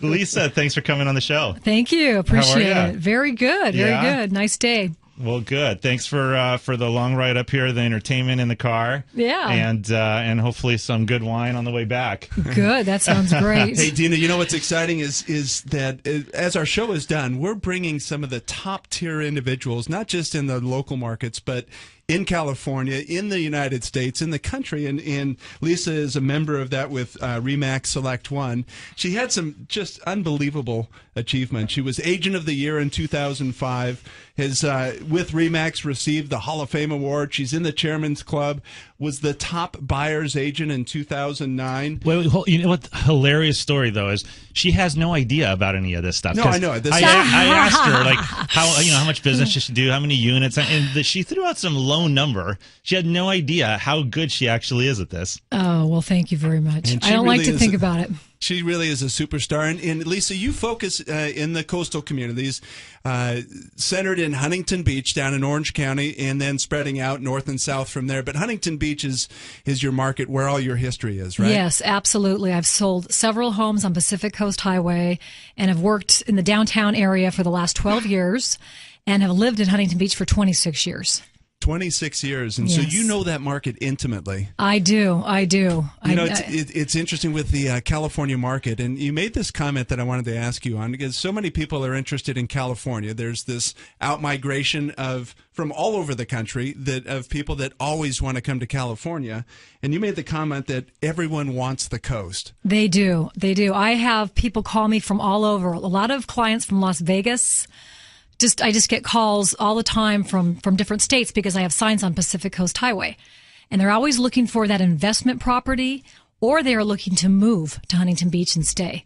Lisa, thanks for coming on the show. Thank you. Appreciate it. Very good. Very good. Nice day. Well, good. Thanks for the long ride up here, the entertainment in the car. Yeah. And hopefully some good wine on the way back. Good. That sounds great. Hey, Dina, you know what's exciting is that as our show is done, we're bringing some of the top tier individuals, not just in the local markets, but in California, in the United States, in the country, and Lisa is a member of that with RE/MAX Select One. She had some just unbelievable achievements. She was Agent of the Year in 2005, has with RE/MAX received the Hall of Fame Award. She's in the Chairman's Club. was the top buyer's agent in 2009. Wait, hold, you know what? The hilarious story though is she has no idea about any of this stuff. No, I know. I asked her like how much business she should do, how many units, and she threw out some low number. She had no idea how good she actually is at this. Oh, well, thank you very much. I don't like to think about it. She really is a superstar. And Lisa, you focus in the coastal communities, centered in Huntington Beach down in Orange County, and then spreading out north and south from there. But Huntington Beach is your market where all your history is, right? Yes, absolutely. I've sold several homes on Pacific Coast Highway and have worked in the downtown area for the last 12 years and have lived in Huntington Beach for 26 years. 26 years. And so you know that market intimately. I do. You know, it's interesting with the California market. And you made this comment that I wanted to ask you on, because so many people are interested in California. There's this out-migration from all over the country of people that always want to come to California. And you made the comment that everyone wants the coast. They do. I have people call me from all over. A lot of clients from Las Vegas. I just get calls all the time from different states because I have signs on Pacific Coast Highway. And they're always looking for that investment property, or they are looking to move to Huntington Beach and stay.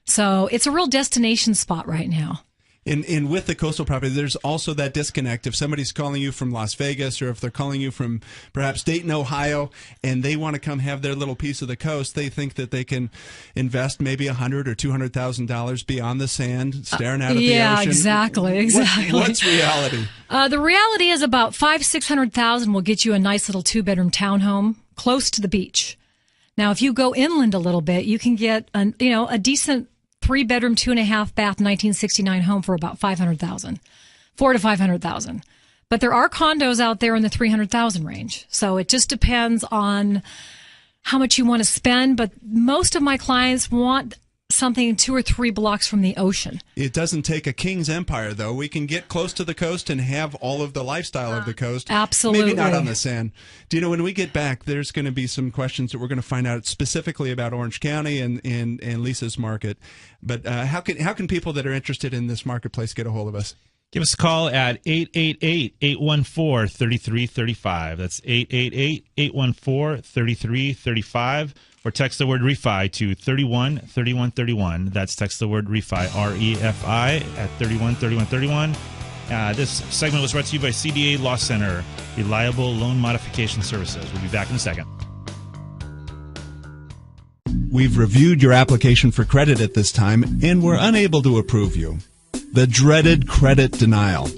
So it's a real destination spot right now. And with the coastal property, there's also that disconnect. If somebody's calling you from Las Vegas, or if they're calling you from perhaps Dayton, Ohio, and they want to come have their little piece of the coast, they think that they can invest maybe $100,000 or $200,000 beyond the sand, staring out at the ocean. Yeah, exactly. What's reality? The reality is about $500,000-$600,000 will get you a nice little 2-bedroom townhome close to the beach. Now, if you go inland a little bit, you can get a decent 3-bedroom, 2.5-bath, 1969 home for about $500,000, $400,000 to $500,000. But there are condos out there in the $300,000 range. So it just depends on how much you want to spend. But most of my clients want something 2 or 3 blocks from the ocean. It doesn't take a king's empire, though. We can get close to the coast and have all of the lifestyle of the coast. Absolutely. Maybe not on the sand. Do you know, when we get back, there's going to be some questions that we're going to find out specifically about Orange County and Lisa's market. But how can people that are interested in this marketplace get a hold of us? Give us a call at 888-814-3335. That's 888-814-3335. Or text the word refi to 313131. That's text the word refi, R-E-F-I, at 313131. This segment was brought to you by CDA Law Center, Reliable Loan Modification Services. We'll be back in a second. We've reviewed your application for credit at this time, and we're unable to approve you. The dreaded credit denial.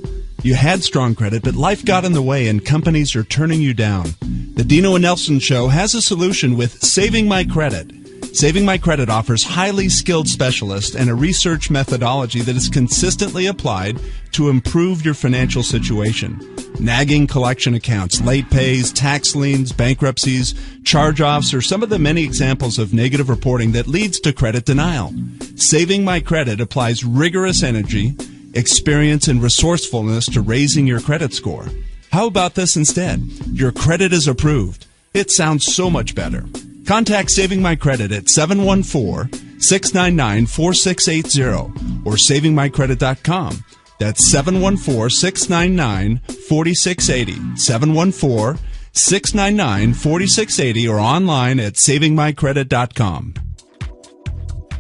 You had strong credit, but life got in the way and companies are turning you down. The Dino and Nelson Show has a solution with Saving My Credit. Saving My Credit offers highly skilled specialists and a research methodology that is consistently applied to improve your financial situation. Nagging collection accounts, late pays, tax liens, bankruptcies, charge-offs are some of the many examples of negative reporting that leads to credit denial. Saving My Credit applies rigorous energy, experience, and resourcefulness to raising your credit score. How about this instead? Your credit is approved. It sounds so much better. Contact Saving My Credit at 714-699-4680 or savingmycredit.com. That's 714-699-4680. 714-699-4680 or online at savingmycredit.com.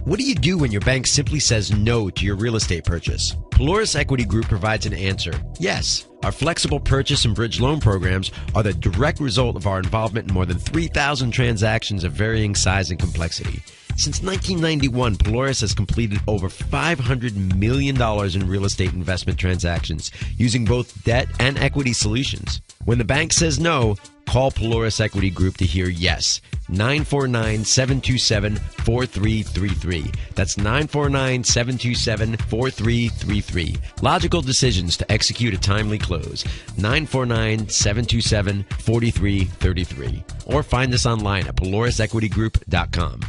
What do you do when your bank simply says no to your real estate purchase? Polaris Equity Group provides an answer. Yes. Our flexible purchase and bridge loan programs are the direct result of our involvement in more than 3,000 transactions of varying size and complexity. Since 1991, Polaris has completed over $500 million in real estate investment transactions using both debt and equity solutions. When the bank says no, call Polaris Equity Group to hear yes. 949-727-4333. That's 949-727-4333. Logical decisions to execute a timely close. 949-727-4333. Or find us online at polarisequitygroup.com.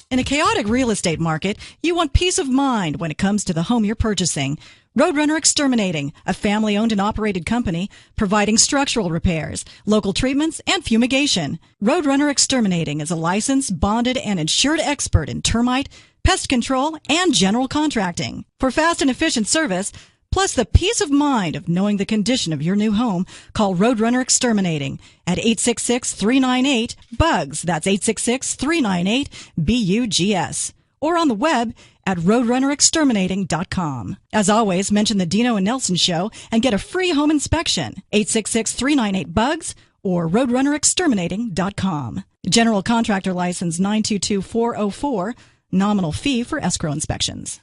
In a chaotic real estate market, you want peace of mind when it comes to the home you're purchasing. Roadrunner Exterminating, a family-owned and operated company providing structural repairs, local treatments, and fumigation. Roadrunner Exterminating is a licensed, bonded, and insured expert in termite, pest control, and general contracting. For fast and efficient service, Plus the peace of mind of knowing the condition of your new home. Call Roadrunner Exterminating at 866-398-BUGS. That's 866-398-BUGS. Or on the web at roadrunnerexterminating.com. As always, mention the Dino and Nelson Show and get a free home inspection. 866-398-BUGS or roadrunnerexterminating.com. General Contractor License 922404. Nominal fee for escrow inspections.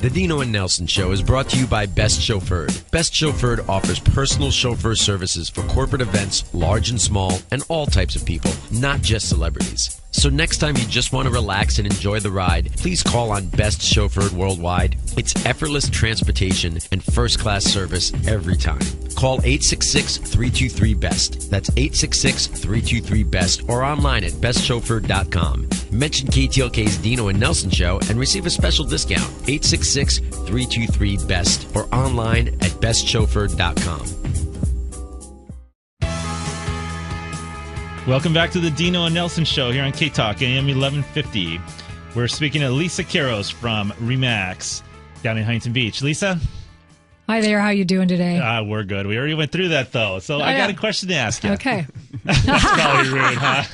The Dino and Nelson Show is brought to you by Best Chauffeured. Best Chauffeured offers personal chauffeur services for corporate events, large and small, and all types of people, not just celebrities. So next time you just want to relax and enjoy the ride, please call on Best Chauffeured Worldwide. It's effortless transportation and first-class service every time. Call 866-323-BEST. That's 866-323-BEST or online at bestchauffeured.com. Mention KTLK's Dino and Nelson Show and receive a special discount. 866-323-BEST or online at bestchauffeured.com. Welcome back to the Dino and Nelson Show here on K-Talk, AM 1150. We're speaking to Lisa Karos from RE/MAX down in Huntington Beach. Lisa? Hi there. How you doing today? We're good. We already went through that, though. So I got a question to ask you. Okay. That's probably rude, huh?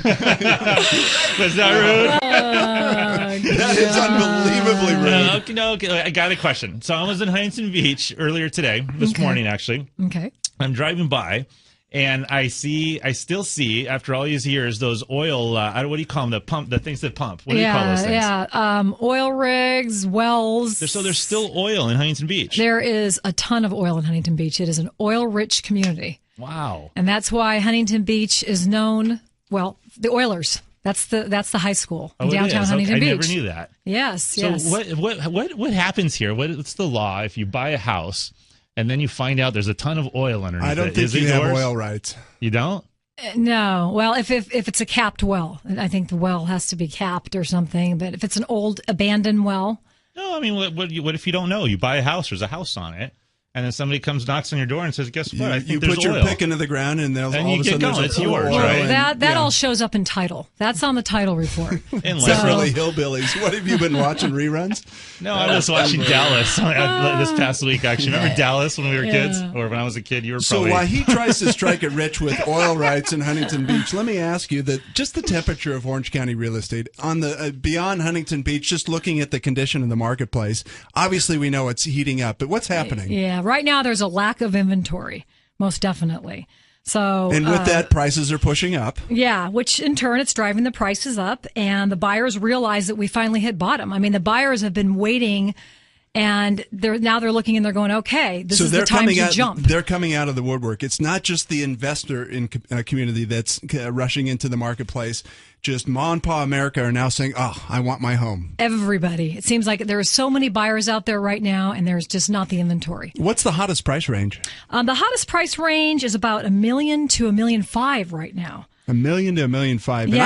Was that rude? That is unbelievably rude. Okay. I got a question. So I was in Huntington Beach earlier today, this morning, actually. Okay. I'm driving by. And I still see, after all these years, those oil, what do you call them? The things that pump. What do you call those things? Yeah, oil rigs, wells. So there's still oil in Huntington Beach. There is a ton of oil in Huntington Beach. It is an oil-rich community. Wow. And that's why Huntington Beach is known, well, the Oilers. That's the high school in downtown Huntington Beach. I never knew that. Yes, so yes. What happens here? What's the law if you buy a house and then you find out there's a ton of oil underneath it? I don't think you have oil rights. You don't? No. Well, if it's a capped well, I think the well has to be capped or something. But if it's an old abandoned well. No, I mean, what if you don't know? You buy a house, there's a house on it. And then somebody comes, knocks on your door and says, guess what? I think you there's put your oil. pick into the ground and all of a sudden going. there's It's yours, right? That all shows up in title. That's on the title report. Beverly Hillbillies. What have you been watching, reruns? No, I was watching Dallas this past week, actually. Remember Dallas when we were kids? Or when I was a kid, you were probably... So while he tries to strike it rich with oil rights in Huntington Beach, let me ask you that just the temperature of Orange County real estate, on the beyond Huntington Beach, just looking at the condition in the marketplace, obviously we know it's heating up, but what's happening? Yeah, right now there's a lack of inventory, most definitely. So, and with that, prices are pushing up. Yeah, which in turn, it's driving the prices up, and the buyers realize that we finally hit bottom. I mean, the buyers have been waiting, and they're looking and they're going, okay, this is the time to jump. They're coming out of the woodwork. It's not just the investor community that's rushing into the marketplace. Just Ma and Pa America are now saying, oh, I want my home. Everybody. It seems like there are so many buyers out there right now, and there's just not the inventory. What's the hottest price range? The hottest price range is about $1 million to $1.5 million right now. $1 million to $1.5 million. And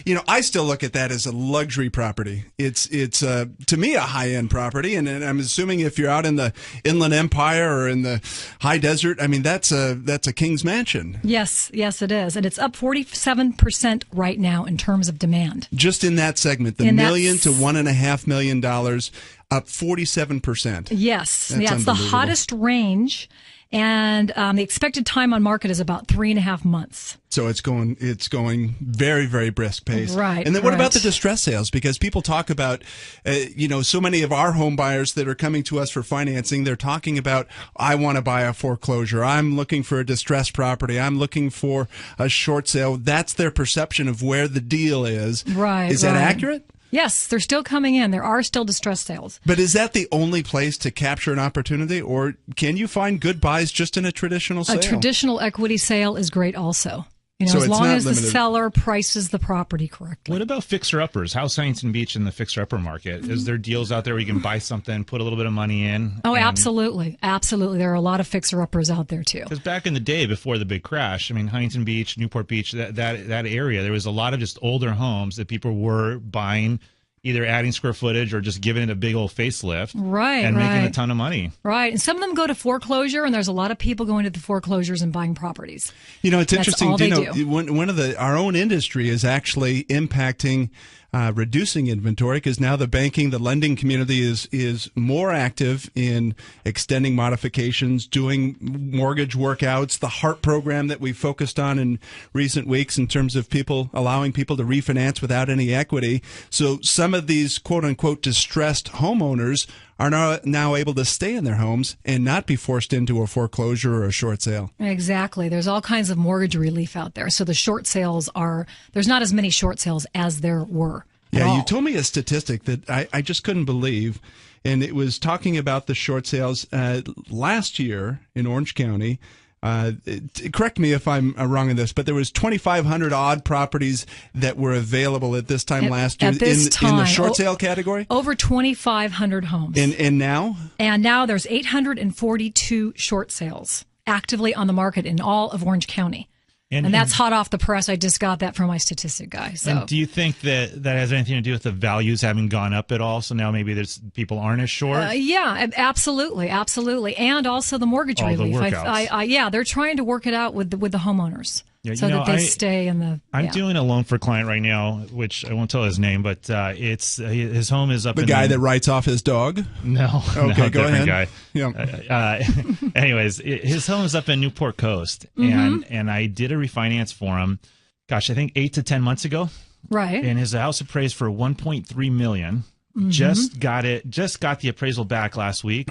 yeah. I still look at that as a luxury property. It's to me a high-end property, and I'm assuming if you're out in the Inland Empire or in the high desert, I mean that's a king's mansion. Yes, it is, and it's up 47% right now in terms of demand. Just in that segment, $1 million to $1.5 million, up 47%. Yes, it's the hottest range. And the expected time on market is about 3.5 months. So it's going very, very brisk pace. Right. And then what about the distress sales? Because people talk about, so many of our home buyers that are coming to us for financing, they're talking about, I want to buy a foreclosure. I'm looking for a distressed property. I'm looking for a short sale. That's their perception of where the deal is. Right. Is that accurate? Yes, they're still coming in. There are still distressed sales. But is that the only place to capture an opportunity, or can you find good buys just in a traditional sale? A traditional equity sale is great also. So as long as the seller prices the property correctly. What about fixer-uppers? How's Huntington Beach in the fixer-upper market? Is there deals out there where you can buy something, put a little bit of money in? Oh, absolutely. Absolutely. There are a lot of fixer-uppers out there, too. Because back in the day, before the big crash, I mean, Huntington Beach, Newport Beach, that area, there was a lot of just older homes that people were buying, either adding square footage or just giving it a big old facelift. Right, and making a ton of money. Right. And some of them go to foreclosure, and there's a lot of people going to the foreclosures and buying properties. It's interesting. That's all they do. One of our own industry is actually impacting reducing inventory because now the lending community is more active in extending modifications, doing mortgage workouts, the HEART program that we focused on in recent weeks in terms of allowing people to refinance without any equity. So some of these quote unquote distressed homeowners are now able to stay in their homes and not be forced into a foreclosure or a short sale. Exactly. There's all kinds of mortgage relief out there. So the short sales there's not as many short sales as there were. Yeah, you told me a statistic that I just couldn't believe. And it was talking about the short sales last year in Orange County. Correct me if I'm wrong in this, but there was 2,500 odd properties that were available at this time last year in the short sale category. Over 2,500 homes. And now? And now there's 842 short sales actively on the market in all of Orange County. And that's hot off the press. I just got that from my statistic guy. So. And do you think that has anything to do with the values having gone up at all? So now maybe people aren't as short? Yeah, absolutely. And also the mortgage relief. The workouts. They're trying to work it out with the homeowners. Yeah, that they stay in the. I'm doing a loan for a client right now, which I won't tell his name, but it's his home is up. The guy that writes off his dog. No, okay, no, go ahead. Guy. Yeah. Anyways, his home is up in Newport Coast, and I did a refinance for him. Gosh, I think 8 to 10 months ago. Right. And his house appraised for $1.3 million. Just got the appraisal back this week.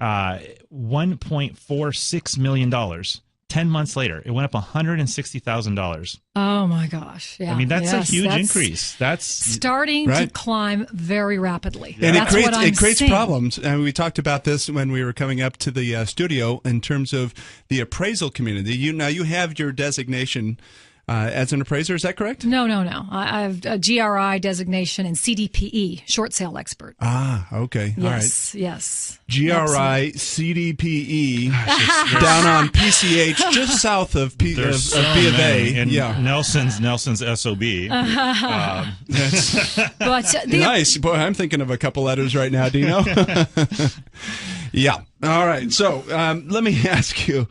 $1.46 million. 10 months later, it went up $160,000. Oh my gosh! Yeah, I mean that's a huge increase. That's starting to climb very rapidly, and that's it creates problems. And we talked about this when we were coming up to the studio in terms of the appraisal community. You have your designation as an appraiser. Is that correct? No. I have a GRI designation and CDPE, short sale expert. Ah, okay. Yes, all right. Yes. GRI, CDPE, down on PCH, just south of B of A. And Nelson's SOB. Nice. Boy, I'm thinking of a couple letters right now, Dino. Yeah. All right. So let me ask you,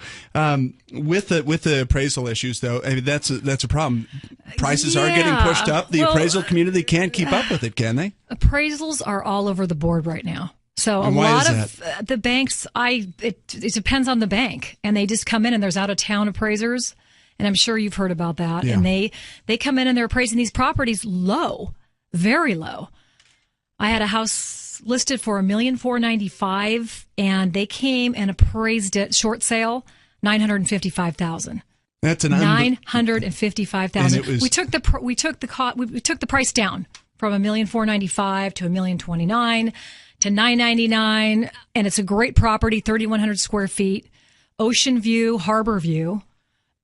with the appraisal issues, though, I mean, that's a problem. Prices are getting pushed up. The appraisal community can't keep up with it, can they? Appraisals are all over the board right now. So and a lot of the banks, it depends on the bank, and they just come in and there's out of town appraisers, and I'm sure you've heard about that. Yeah. And they come in and they're appraising these properties low, very low. I had a house listed for $1,495,000, and they came and appraised it short sale $955,000. That's an $955,000. We took the price down from $1,495,000 to $1,029,000 to $999,000, and it's a great property, 3,100 square feet, ocean view, harbor view,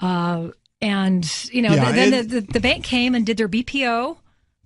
and then the bank came and did their BPO,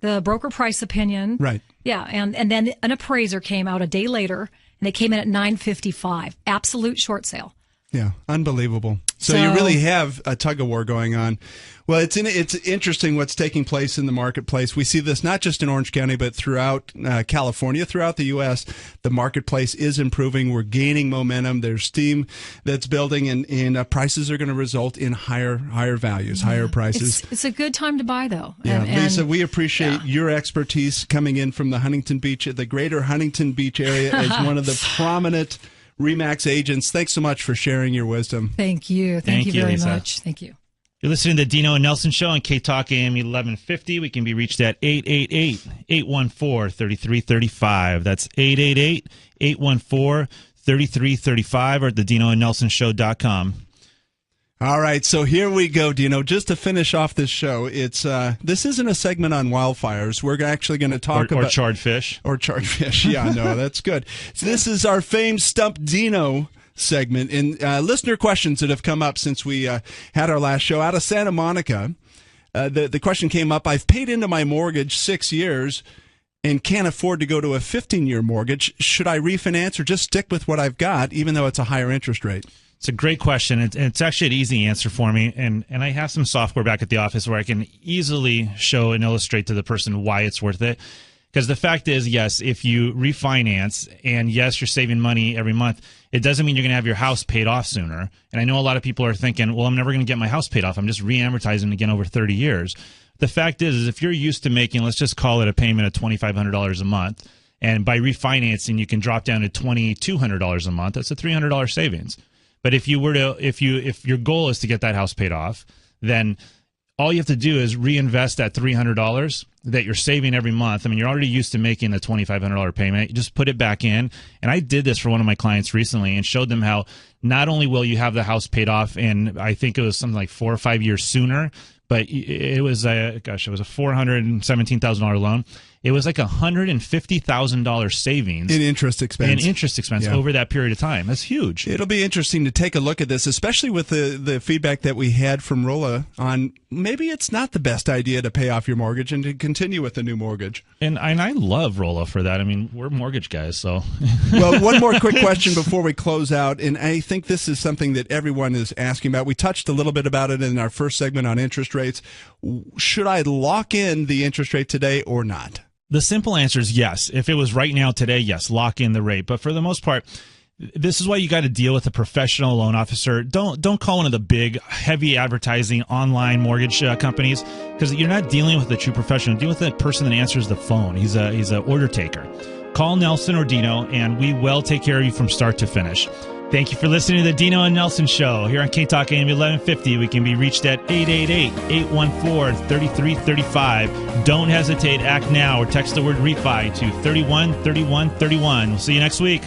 the broker price opinion, right? Yeah, and then an appraiser came out a day later, and they came in at $955,000, absolute short sale. Yeah, unbelievable. So you really have a tug of war going on. Well, it's interesting what's taking place in the marketplace. We see this not just in Orange County, but throughout California, throughout the U.S. The marketplace is improving. We're gaining momentum. There's steam that's building, and prices are going to result in higher values, higher prices. It's a good time to buy, though. Yeah, Lisa, we appreciate your expertise coming in from the Huntington Beach, the greater Huntington Beach area, as one of the prominent RE/MAX agents. Thanks so much for sharing your wisdom. Thank you. Thank you very Lisa. much. Thank you. You're listening to Dino and Nelson Show on K-Talk AM 1150. We can be reached at 888-814-3335. That's 888-814-3335 or at the DinoandNelsonShow.com. All right, so here we go, Dino. Just to finish off this show, this isn't a segment on wildfires. We're actually going to talk about... Or charred fish. Or charred fish. Yeah, no, that's good. So this is our famed Stump Dino segment. And listener questions that have come up since we had our last show. Out of Santa Monica, the question came up, I've paid into my mortgage 6 years and can't afford to go to a 15-year mortgage. Should I refinance or just stick with what I've got, even though it's a higher interest rate? It's a great question. It's actually an easy answer for me. And I have some software back at the office where I can easily show and illustrate to the person why it's worth it. Because the fact is, yes, if you refinance and yes, you're saving money every month, it doesn't mean you're going to have your house paid off sooner. And I know a lot of people are thinking, well, I'm never going to get my house paid off. I'm just re-amortizing again over 30 years. The fact is if you're used to making, let's just call it a payment of $2,500 a month, and by refinancing you can drop down to $2,200 a month, that's a $300 savings. But if your goal is to get that house paid off, then all you have to do is reinvest that $300 that you're saving every month. I mean, you're already used to making the $2,500 payment. You just put it back in. And I did this for one of my clients recently and showed them how not only will you have the house paid off, and I think it was something like 4 or 5 years sooner, but it was a $417,000 loan. It was like $150,000 savings in interest expense. Over that period of time. That's huge. It'll be interesting to take a look at this, especially with the feedback that we had from Rola on maybe it's not the best idea to pay off your mortgage and to continue with a new mortgage. And I love Rola for that. I mean, we're mortgage guys, so. Well, one more quick question before we close out, and I think this is something that everyone is asking about. We touched a little bit about it in our first segment on interest rates. Should I lock in the interest rate today or not? The simple answer is yes. If it was right now today, yes, lock in the rate. But for the most part, this is why you got to deal with a professional loan officer. Don't call one of the big, heavy advertising online mortgage companies, because you're not dealing with a true professional. Deal with the person that answers the phone. He's a order taker. Call Nelson or Dino, and we will take care of you from start to finish. Thank you for listening to the Dino and Nelson Show. Here on K-Talk AM 1150, we can be reached at 888-814-3335. Don't hesitate, act now, or text the word REFI to 313131. We'll see you next week.